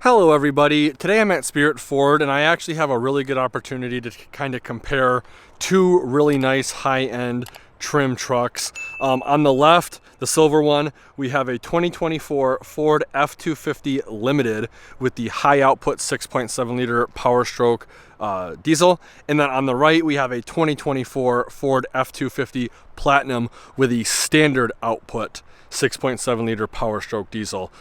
Hello everybody, today I'm at Spirit Ford and I actually have a really good opportunity to kind of compare two really nice high-end trim trucks. On the left, the silver one, we have a 2024 Ford F-250 Limited with the high output 6.7 liter Power Stroke diesel. And then on the right, we have a 2024 Ford F-250 Platinum with the standard output 6.7 liter Power Stroke diesel.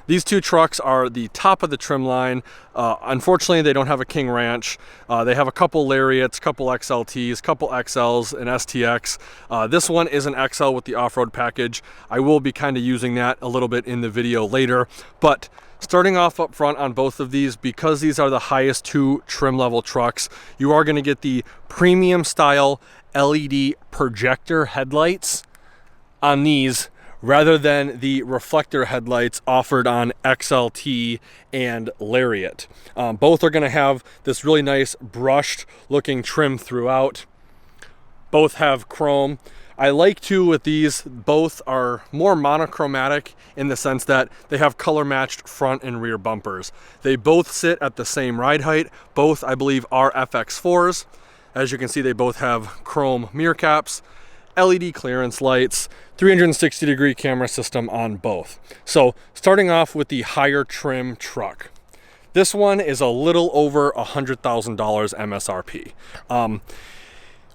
These two trucks are the top of the trim line. Unfortunately, they don't have a King Ranch. They have a couple Lariats, couple XLTs, couple XLs, and STX. This one is an XL with the off-road package. I will be kind of using that a little bit in the video later, but starting off up front on both of these, because these are the highest two trim level trucks, you are going to get the premium style LED projector headlights on these rather than the reflector headlights offered on XLT and Lariat. Both are going to have this really nice brushed looking trim throughout. Both have chrome. I like too with these, both are more monochromatic in the sense that they have color matched front and rear bumpers. They both sit at the same ride height. Both, I believe, are FX4s. As you can see, they both have chrome mirror caps, LED clearance lights, 360-degree camera system on both. So starting off with the higher trim truck. This one is a little over $100,000 MSRP.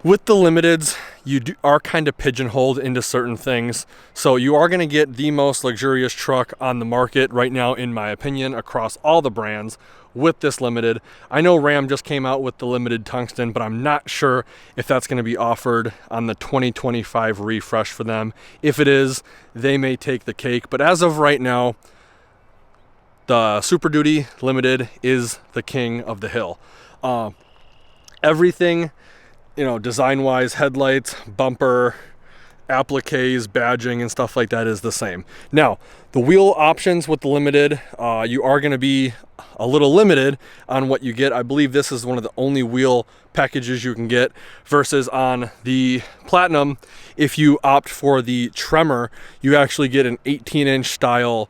With the limiteds, you are kind of pigeonholed into certain things. So you are going to get the most luxurious truck on the market right now, in my opinion, across all the brands with this limited. I know Ram just came out with the limited tungsten, but I'm not sure if that's going to be offered on the 2025 refresh for them. If it is, they may take the cake. But as of right now, the Super Duty Limited is the king of the hill. Everything, you know, design-wise, headlights, bumper, appliques, badging, and stuff like that is the same. Now, the wheel options with the Limited, you are going to be a little limited on what you get. I believe this is one of the only wheel packages you can get, versus on the Platinum, if you opt for the Tremor, you actually get an 18-inch style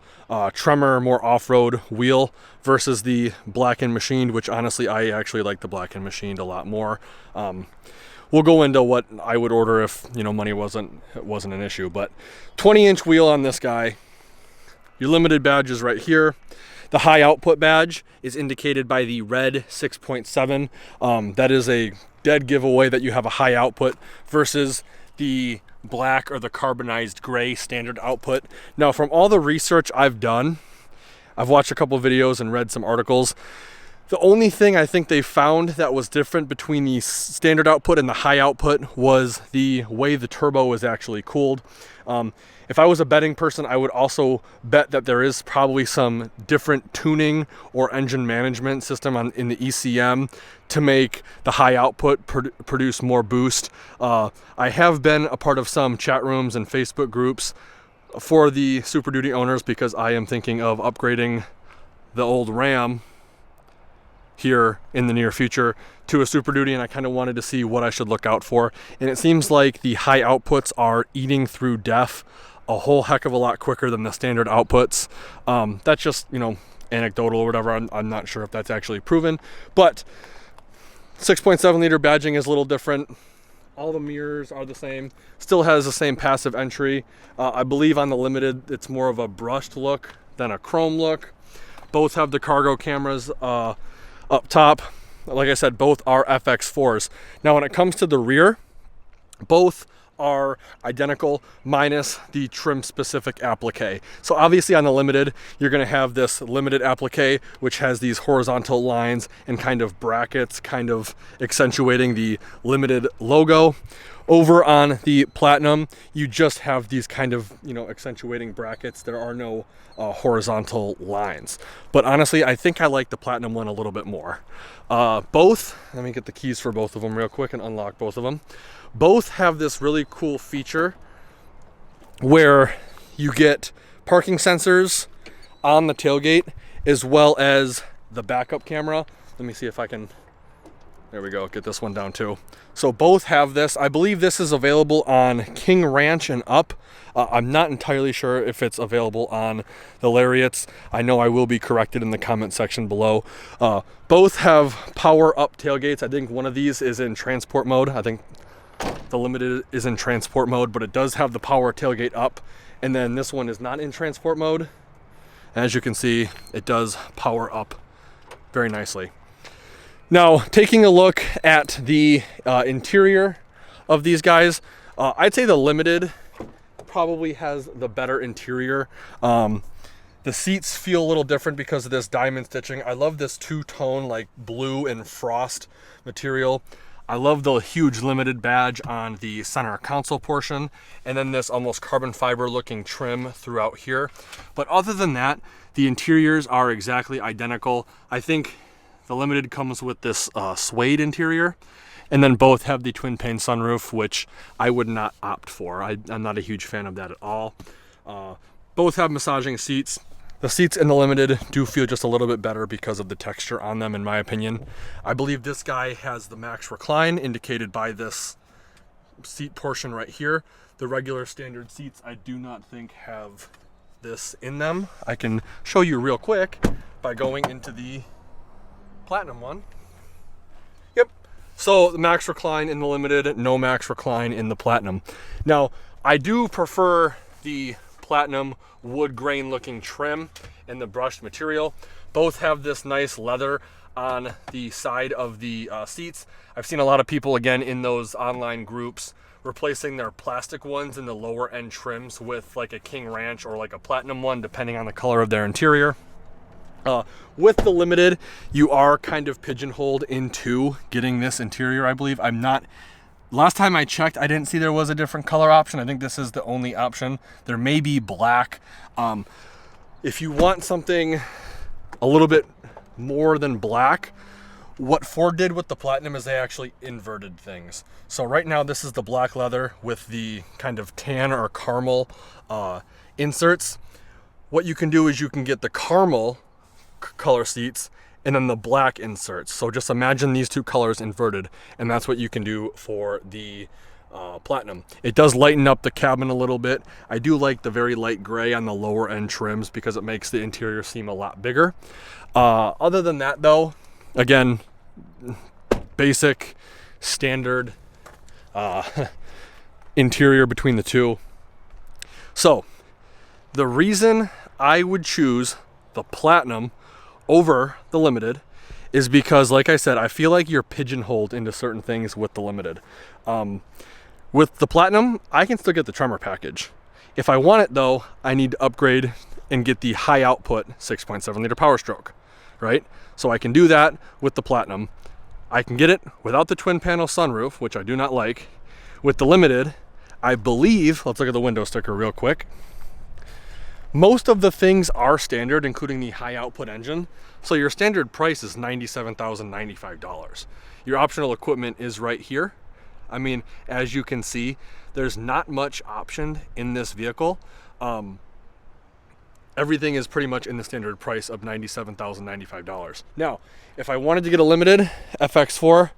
Tremor, more off-road wheel, versus the Black & Machined, which honestly I actually like the Black & Machined a lot more. We'll go into what I would order if, you know, money wasn't an issue. But 20-inch wheel on this guy. Your limited badge is right here. The high output badge is indicated by the red 6.7. That is a dead giveaway that you have a high output versus the black or the carbonized gray standard output. Now, from all the research I've done, I've watched a couple videos and read some articles. The only thing I think they found that was different between the standard output and the high output was the way the turbo is actually cooled. If I was a betting person, I would also bet that there is probably some different tuning or engine management system in the ECM to make the high output produce more boost. I have been a part of some chat rooms and Facebook groups for the Super Duty owners because I am thinking of upgrading the old Ram here in the near future to a Super Duty, and I kind of wanted to see what I should look out for. And it seems like the high outputs are eating through def a whole heck of a lot quicker than the standard outputs. That's just, you know, anecdotal or whatever. I'm not sure if that's actually proven, but 6.7 liter badging is a little different. All the mirrors are the same, still has the same passive entry. I believe on the Limited it's more of a brushed look than a chrome look. Both have the cargo cameras up top. Like I said, both are FX4s. Now when it comes to the rear, both are identical minus the trim specific applique. So obviously on the Limited, you're going to have this Limited applique, which has these horizontal lines and kind of brackets, kind of accentuating the Limited logo. Over on the Platinum, you just have these kind of, you know, accentuating brackets. There are no horizontal lines. But honestly, I think I like the Platinum one a little bit more. Both, let me get the keys for both of them real quick and unlock both of them. Both have this really cool feature where you get parking sensors on the tailgate as well as the backup camera. Let me see if I can There we go, get this one down too. So both have this. I believe this is available on King Ranch and up. I'm not entirely sure if it's available on the Lariats. I know I will be corrected in the comment section below. Both have power up tailgates. I think one of these is in transport mode. I think the Limited is in transport mode, but it does have the power tailgate up. And then this one is not in transport mode. As you can see, it does power up very nicely. Now, taking a look at the interior of these guys, I'd say the Limited probably has the better interior. The seats feel a little different because of this diamond stitching. I love this two-tone like blue and frost material. I love the huge Limited badge on the center console portion, and then this almost carbon fiber looking trim throughout here. But other than that, the interiors are exactly identical. I think the Limited comes with this suede interior, and then both have the twin pane sunroof, which I would not opt for. I'm not a huge fan of that at all. Both have massaging seats. The seats in the Limited do feel just a little bit better because of the texture on them, in my opinion. I believe this guy has the max recline, indicated by this seat portion right here. The regular standard seats I do not think have this in them. I can show you real quick by going into the Platinum one. Yep. So the max recline in the Limited, no max recline in the Platinum. Now, I do prefer the Platinum wood grain looking trim and the brushed material. Both have this nice leather on the side of the seats. I've seen a lot of people, again, in those online groups replacing their plastic ones in the lower end trims with like a King Ranch or like a Platinum one, depending on the color of their interior. With the Limited, you are kind of pigeonholed into getting this interior, I believe. Last time I checked, I didn't see there was a different color option. I think this is the only option. There may be black. If you want something a little bit more than black, what Ford did with the Platinum is they actually inverted things. So right now, this is the black leather with the kind of tan or caramel inserts. What you can do is you can get the caramel color seats and then the black inserts. So just imagine these two colors inverted, and that's what you can do for the Platinum. It does lighten up the cabin a little bit. I do like the very light gray on the lower end trims because it makes the interior seem a lot bigger. Other than that though, again, basic standard interior between the two. So the reason I would choose the Platinum over the Limited is because, like I said, I feel like you're pigeonholed into certain things with the Limited. With the Platinum, I can still get the Tremor package. If I want it though, I need to upgrade and get the high output 6.7 liter Power Stroke, right? So I can do that with the Platinum. I can get it without the twin panel sunroof, which I do not like. With the Limited, I believe, let's look at the window sticker real quick. Most of the things are standard, including the high output engine. So your standard price is $97,095. Your optional equipment is right here. I mean, as you can see, there's not much optioned in this vehicle. Everything is pretty much in the standard price of $97,095. Now, if I wanted to get a Limited FX4,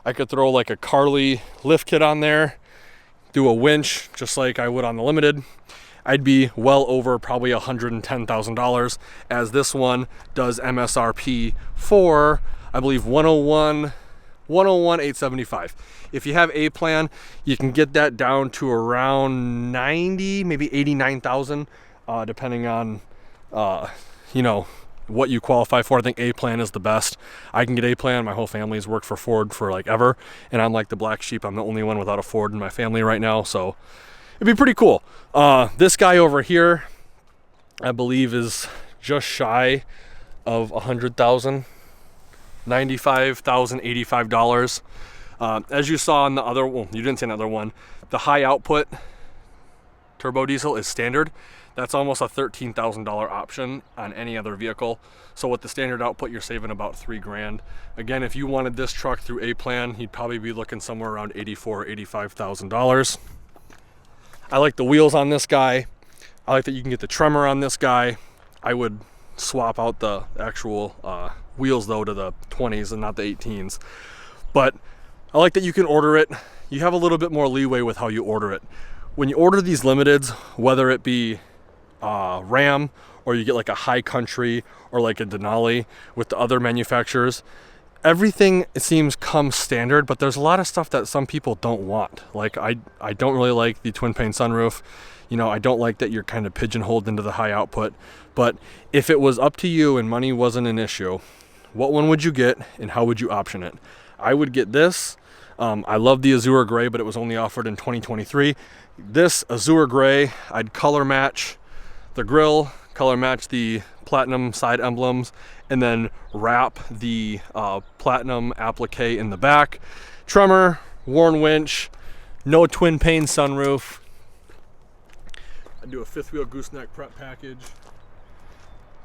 I could throw like a Carly lift kit on there, do a winch just like I would on the Limited. I'd be well over probably $110,000, as this one does MSRP for, I believe, $101,875. If you have A plan, you can get that down to around 90, maybe 89,000, depending on, you know, what you qualify for. I think A plan is the best. I can get A plan. My whole family's worked for Ford for like ever, and I'm like the black sheep. I'm the only one without a Ford in my family right now, so it'd be pretty cool. This guy over here, I believe, is just shy of $100,000, $95,085. As you saw on the other, well, you didn't see another one, the high output turbo diesel is standard. That's almost a $13,000 option on any other vehicle. So with the standard output, you're saving about $3,000. Again, if you wanted this truck through A plan, you'd probably be looking somewhere around $84,000 or $85,000. I like the wheels on this guy. I like that you can get the Tremor on this guy. I would swap out the actual wheels though to the 20s and not the 18s. But I like that you can order it. You have a little bit more leeway with how you order it. When you order these limiteds, whether it be Ram, or you get like a High Country or like a Denali with the other manufacturers, everything, it seems, comes standard, but there's a lot of stuff that some people don't want. Like I don't really like the twin pane sunroof. You know, I don't like that you're kind of pigeonholed into the high output. But if it was up to you and money wasn't an issue, what one would you get and how would you option it? I would get this. I love the Azure Gray, but it was only offered in 2023. This Azure Gray, I'd color match the grille, color match the platinum side emblems, and then wrap the platinum applique in the back. Tremor, worn winch, no twin pane sunroof. I'd do a fifth wheel gooseneck prep package,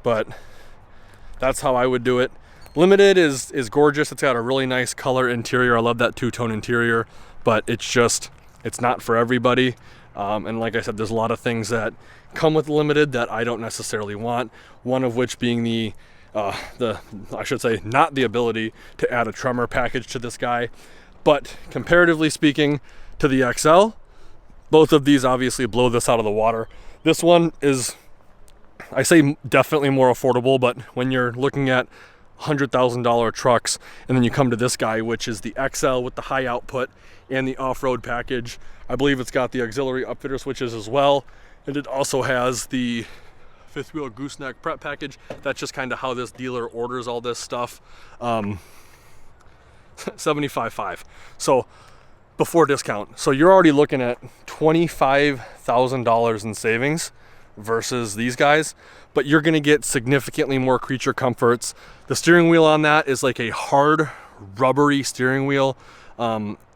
but that's how I would do it. Limited is gorgeous. It's got a really nice color interior. I love that two-tone interior, but it's not for everybody. And like I said, there's a lot of things that come with Limited that I don't necessarily want. One of which being I should say, not the ability to add a tremor package to this guy. But comparatively speaking to the XL, both of these obviously blow this out of the water. This one is, I say, definitely more affordable, but when you're looking at $100,000 trucks, and then you come to this guy, which is the XL with the high output and the off-road package. I believe it's got the auxiliary upfitter switches as well, and it also has the fifth wheel gooseneck prep package. That's just kind of how this dealer orders all this stuff. $75,500, so before discount. So you're already looking at $25,000 in savings versus these guys, but you're going to get significantly more creature comforts. The steering wheel on that is like a hard rubbery steering wheel.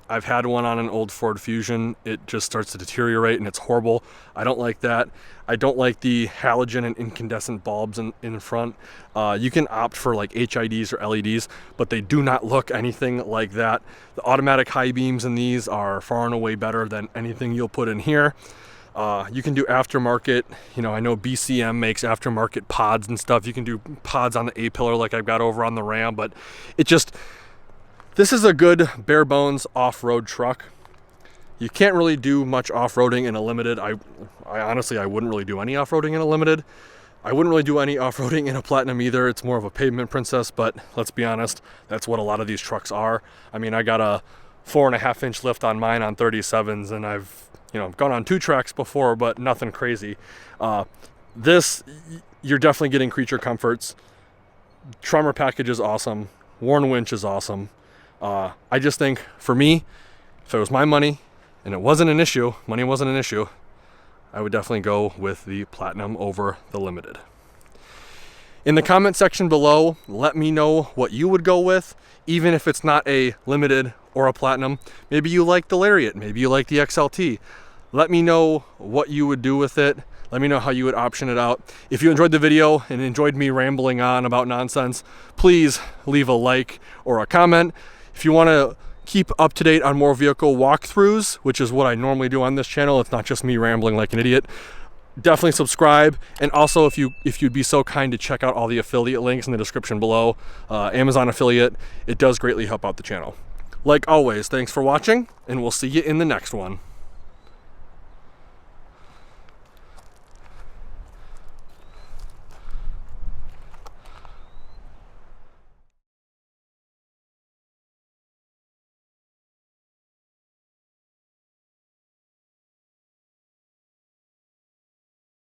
I've had one on an old Ford Fusion. It just starts to deteriorate and it's horrible. I don't like that. I don't like the halogen and incandescent bulbs in front. You can opt for like HIDs or LEDs, but they do not look anything like that. The automatic high beams in these are far and away better than anything you'll put in here. You can do aftermarket. You know, I know BCM makes aftermarket pods and stuff. You can do pods on the A-pillar like I've got over on the Ram, but this is a good bare bones off-road truck. You can't really do much off-roading in a Limited. I honestly, I wouldn't really do any off-roading in a Limited. I wouldn't really do any off-roading in a Platinum either. It's more of a pavement princess, but let's be honest, that's what a lot of these trucks are. I mean, I got a 4.5-inch lift on mine on 37s, and I've gone on 2 tracks before, but nothing crazy. This, you're definitely getting creature comforts. Tremor package is awesome. Worn winch is awesome. I just think, for me, if it was my money and it wasn't an issue, money wasn't an issue, I would definitely go with the Platinum over the Limited. In the comment section below, let me know what you would go with, even if it's not a Limited or a Platinum. Maybe you like the Lariat, maybe you like the XLT. Let me know what you would do with it. Let me know how you would option it out. If you enjoyed the video and enjoyed me rambling on about nonsense, please leave a like or a comment. If you want to keep up to date on more vehicle walkthroughs, which is what I normally do on this channel, it's not just me rambling like an idiot, definitely subscribe. And also, if you'd be so kind to check out all the affiliate links in the description below, Amazon affiliate, it does greatly help out the channel. Like always, thanks for watching, and we'll see you in the next one.